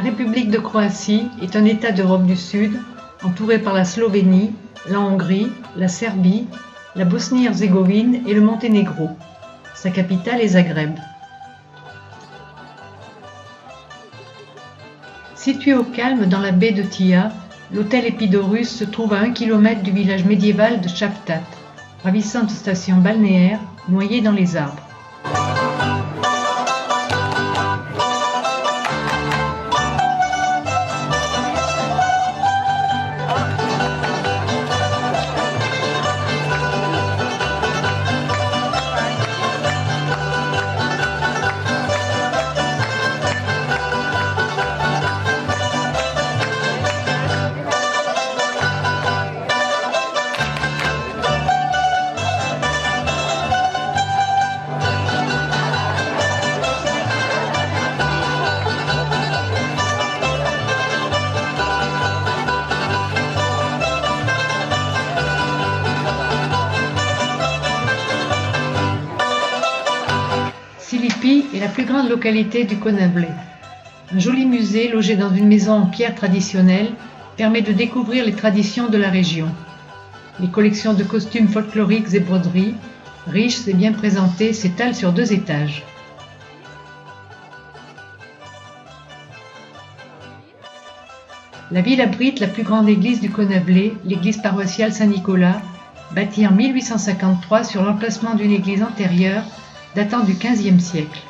République de Croatie est un État d'Europe du Sud, entouré par la Slovénie, la Hongrie, la Serbie, la Bosnie-Herzégovine et le Monténégro. Sa capitale est Zagreb. Situé au calme dans la baie de Tija, l'hôtel Epidorus se trouve à 1 km du village médiéval de Cavtat, ravissante station balnéaire noyée dans les arbres. Silipi est la plus grande localité du Konavle. Un joli musée logé dans une maison en pierre traditionnelle permet de découvrir les traditions de la région. Les collections de costumes folkloriques et broderies, riches et bien présentées, s'étalent sur 2 étages. La ville abrite la plus grande église du Konavle, l'église paroissiale Saint-Nicolas, bâtie en 1853 sur l'emplacement d'une église antérieure datant du XVe siècle.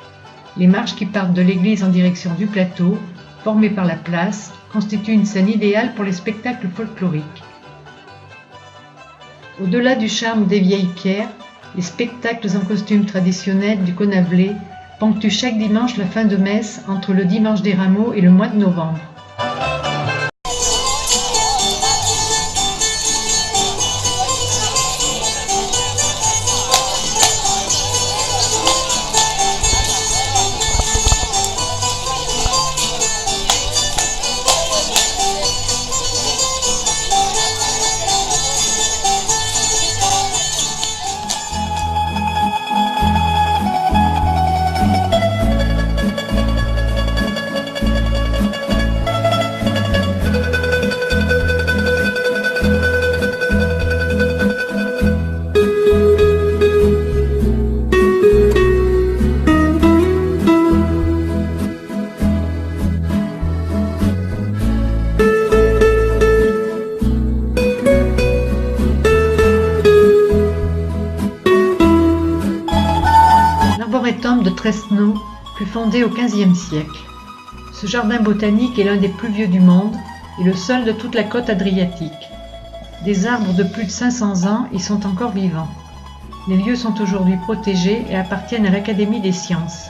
Les marches qui partent de l'église en direction du plateau, formées par la place, constituent une scène idéale pour les spectacles folkloriques. Au-delà du charme des vieilles pierres, les spectacles en costumes traditionnels du Konavle ponctuent chaque dimanche la fin de messe entre le dimanche des Rameaux et le mois de novembre. L'arboretum de Tresno fut fondé au XVe siècle. Ce jardin botanique est l'un des plus vieux du monde et le seul de toute la côte adriatique. Des arbres de plus de 500 ans y sont encore vivants. Les lieux sont aujourd'hui protégés et appartiennent à l'Académie des sciences.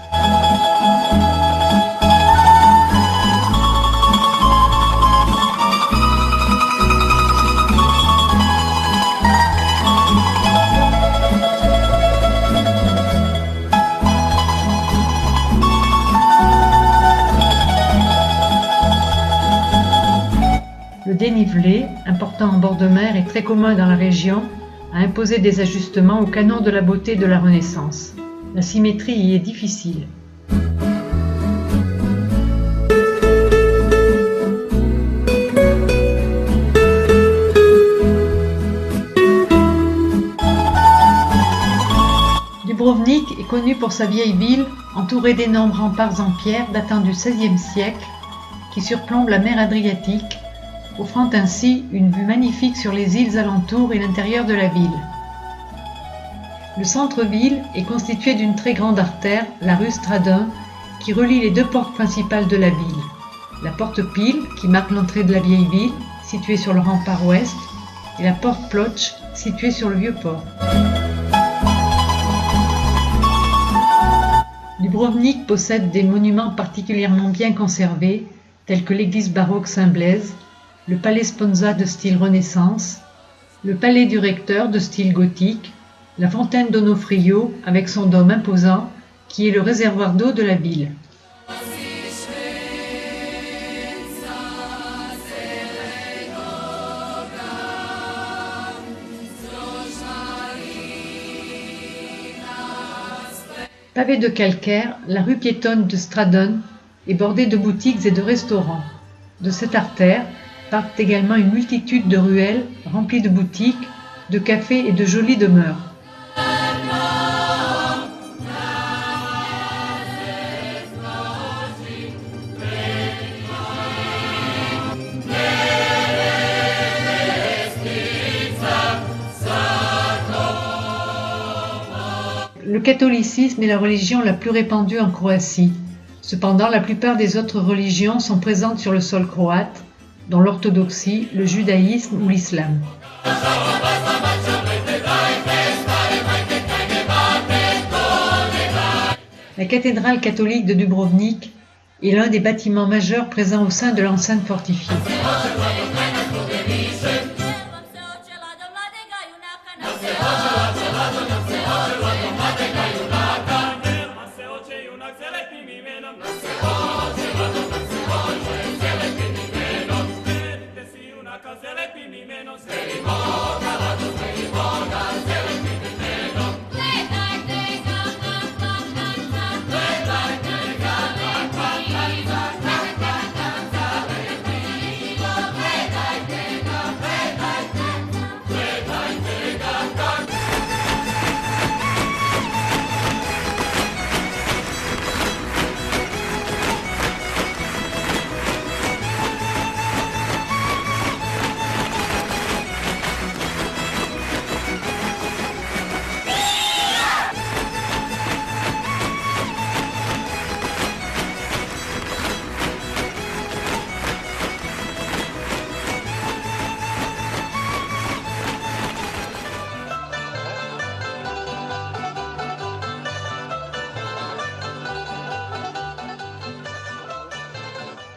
Le dénivelé, important en bord de mer et très commun dans la région, a imposé des ajustements au canon de la beauté de la Renaissance. La symétrie y est difficile. Dubrovnik est connu pour sa vieille ville, entourée d'énormes remparts en pierre datant du XVIe siècle, qui surplombent la mer Adriatique, offrant ainsi une vue magnifique sur les îles alentours et l'intérieur de la ville. Le centre-ville est constitué d'une très grande artère, la rue Stradun, qui relie les 2 portes principales de la ville. La porte Pile, qui marque l'entrée de la vieille ville, située sur le rempart ouest, et la porte Ploč, située sur le vieux port. Dubrovnik possède des monuments particulièrement bien conservés, tels que l'église baroque Saint-Blaise, le palais Sponza de style Renaissance, le palais du recteur de style gothique, la fontaine d'Onofrio avec son dôme imposant qui est le réservoir d'eau de la ville. Pavée de calcaire, la rue piétonne de Stradun est bordée de boutiques et de restaurants. De cette artère partent également une multitude de ruelles remplies de boutiques, de cafés et de jolies demeures. Le catholicisme est la religion la plus répandue en Croatie. Cependant, la plupart des autres religions sont présentes sur le sol croate, dont l'orthodoxie, le judaïsme ou l'islam. La cathédrale catholique de Dubrovnik est l'un des bâtiments majeurs présents au sein de l'enceinte fortifiée.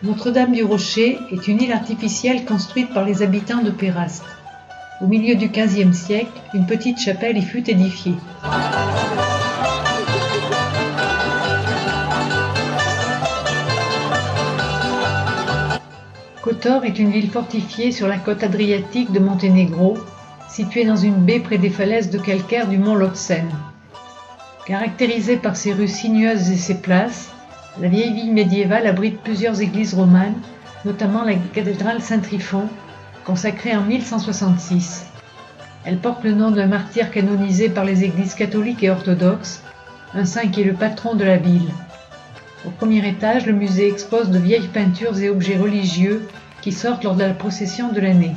Notre-Dame du Rocher est une île artificielle construite par les habitants de Perast. Au milieu du XVe siècle, une petite chapelle y fut édifiée. Kotor est une ville fortifiée sur la côte adriatique de Monténégro, située dans une baie près des falaises de calcaire du mont Lotsen. Caractérisée par ses rues sinueuses et ses places, la vieille ville médiévale abrite plusieurs églises romanes, notamment la cathédrale Saint-Tryphon, consacrée en 1166. Elle porte le nom d'un martyr canonisé par les églises catholiques et orthodoxes, un saint qui est le patron de la ville. Au premier étage, le musée expose de vieilles peintures et objets religieux qui sortent lors de la procession de l'année.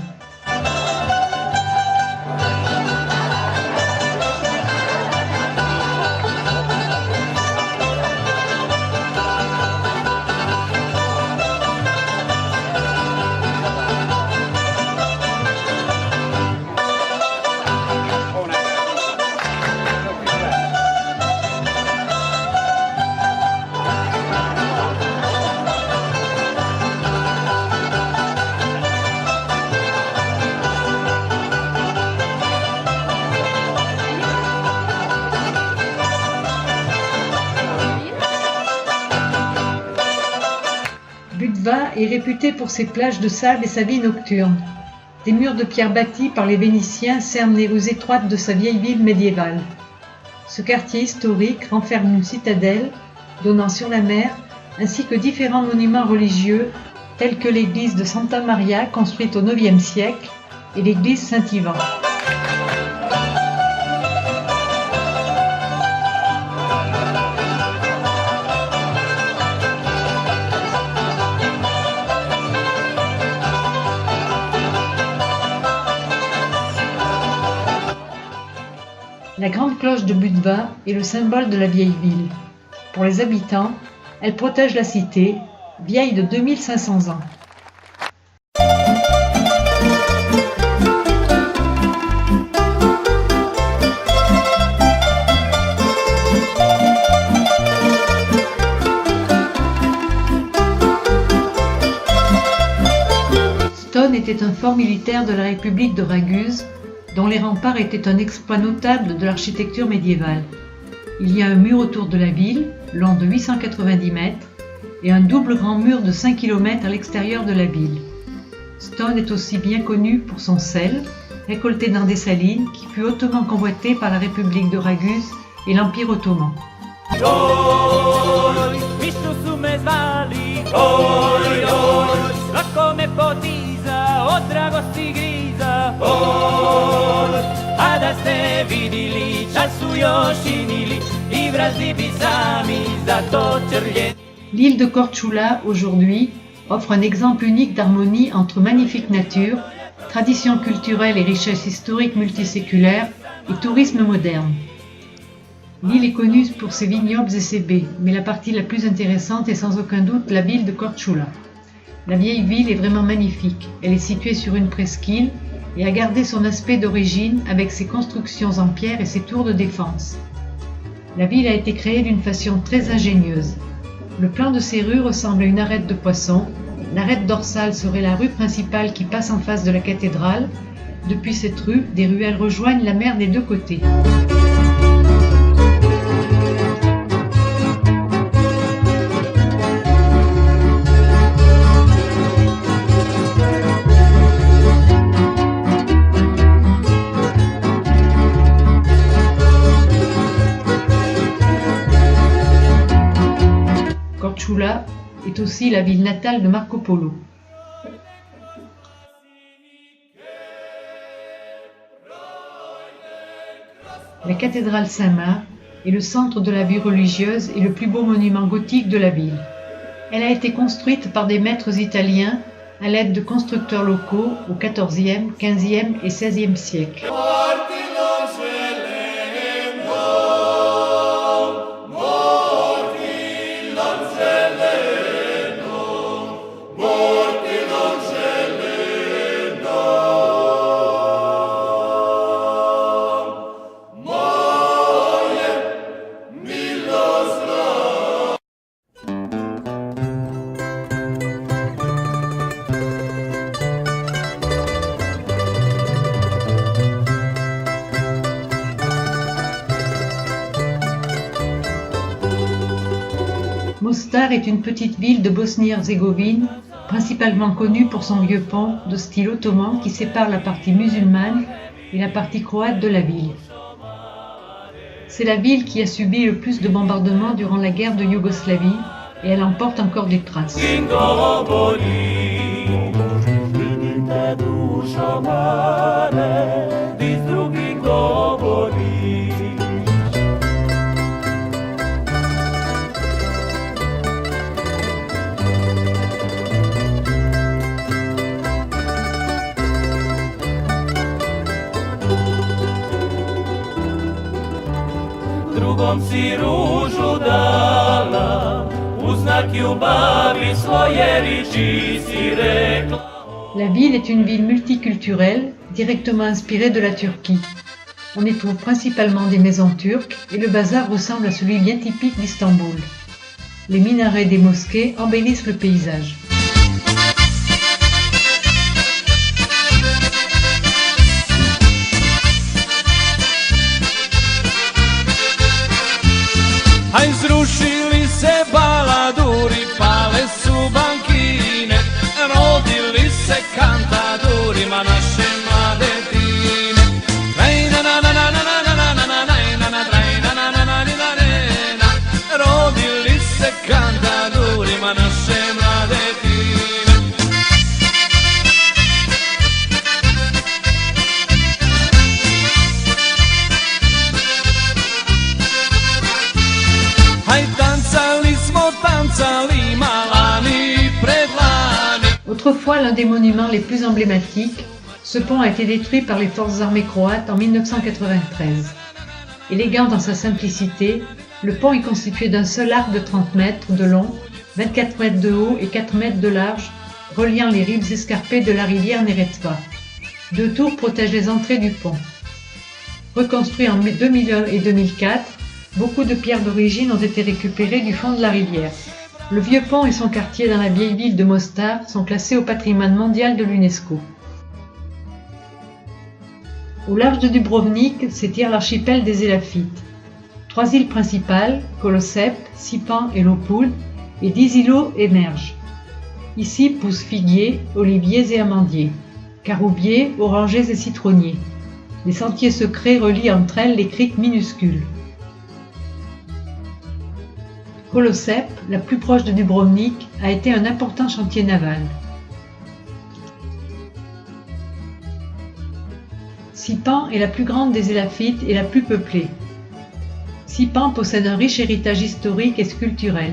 Budva est réputé pour ses plages de sable et sa vie nocturne. Des murs de pierre bâtis par les Vénitiens cernent les rues étroites de sa vieille ville médiévale. Ce quartier historique renferme une citadelle donnant sur la mer, ainsi que différents monuments religieux tels que l'église de Santa Maria construite au IXe siècle et l'église Saint-Ivan. La grande cloche de Budva est le symbole de la vieille ville. Pour les habitants, elle protège la cité, vieille de 2500 ans. Stone était un fort militaire de la République de Raguse, dont les remparts étaient un exploit notable de l'architecture médiévale. Il y a un mur autour de la ville, long de 890 mètres, et un double grand mur de 5 km à l'extérieur de la ville. Stone est aussi bien connu pour son sel, récolté dans des salines, qui fut hautement convoité par la République de Raguse et l'Empire ottoman. Mišu su me zvali, oj, oj, lako me potiza, od dragosti griza, oj, a da ste vidili, čas su još inili, i vrazi bi sami za to trljeni. L'île de Korčula, aujourd'hui, offre un exemple unique d'harmonie entre magnifique nature, tradition culturelle et richesse historique multiséculaire et tourisme moderne. L'île est connue pour ses vignobles et ses baies, mais la partie la plus intéressante est sans aucun doute la ville de Korčula. La vieille ville est vraiment magnifique. Elle est située sur une presqu'île et a gardé son aspect d'origine avec ses constructions en pierre et ses tours de défense. La ville a été créée d'une façon très ingénieuse. Le plan de ses rues ressemble à une arête de poisson. L'arête dorsale serait la rue principale qui passe en face de la cathédrale. Depuis cette rue, des ruelles rejoignent la mer des deux côtés. Korčula est aussi la ville natale de Marco Polo. La cathédrale Saint-Marc est le centre de la vie religieuse et le plus beau monument gothique de la ville. Elle a été construite par des maîtres italiens à l'aide de constructeurs locaux au XIVe, XVe et XVIe siècle. Mostar est une petite ville de Bosnie-Herzégovine, principalement connue pour son vieux pont de style ottoman qui sépare la partie musulmane et la partie croate de la ville. C'est la ville qui a subi le plus de bombardements durant la guerre de Yougoslavie et elle en porte encore des traces. Drugom si ružu dala, u znak ljubavi svoje riči si rekla. La ville est une ville multiculturelle, directement inspirée de la Turquie. On y trouve principalement des maisons turques et le bazar ressemble à celui bien typique d'Istanbul. Les minarets des mosquées embellissent le paysage. Aj zrušili se baladuri, pale su bankine, rodili se kantadurima naše mlade tine. Rodili se kantadurima naše mlade tine. Autrefois l'un des monuments les plus emblématiques, ce pont a été détruit par les forces armées croates en 1993. Élégant dans sa simplicité, le pont est constitué d'un seul arc de 30 mètres de long, 24 mètres de haut et 4 mètres de large, reliant les rives escarpées de la rivière Neretva. Deux tours protègent les entrées du pont. Reconstruit en 2001 et 2004, beaucoup de pierres d'origine ont été récupérées du fond de la rivière. Le vieux pont et son quartier dans la vieille ville de Mostar sont classés au patrimoine mondial de l'UNESCO. Au large de Dubrovnik s'étire l'archipel des Élafites. 3 îles principales, Kolosep, Sipan et Lopud, et 10 îlots émergent. Ici poussent figuiers, oliviers et amandiers, caroubiers, orangers et citronniers. Les sentiers secrets relient entre elles les criques minuscules. Kolosep, la plus proche de Dubrovnik, a été un important chantier naval. Sipan est la plus grande des Élafites et la plus peuplée. Sipan possède un riche héritage historique et sculpturel.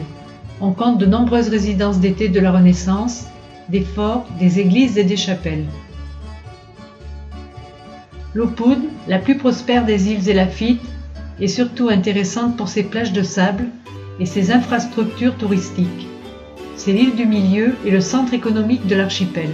On compte de nombreuses résidences d'été de la Renaissance, des forts, des églises et des chapelles. Lopud, la plus prospère des îles Élafites, est surtout intéressante pour ses plages de sable et ses infrastructures touristiques. C'est l'île du milieu et le centre économique de l'archipel.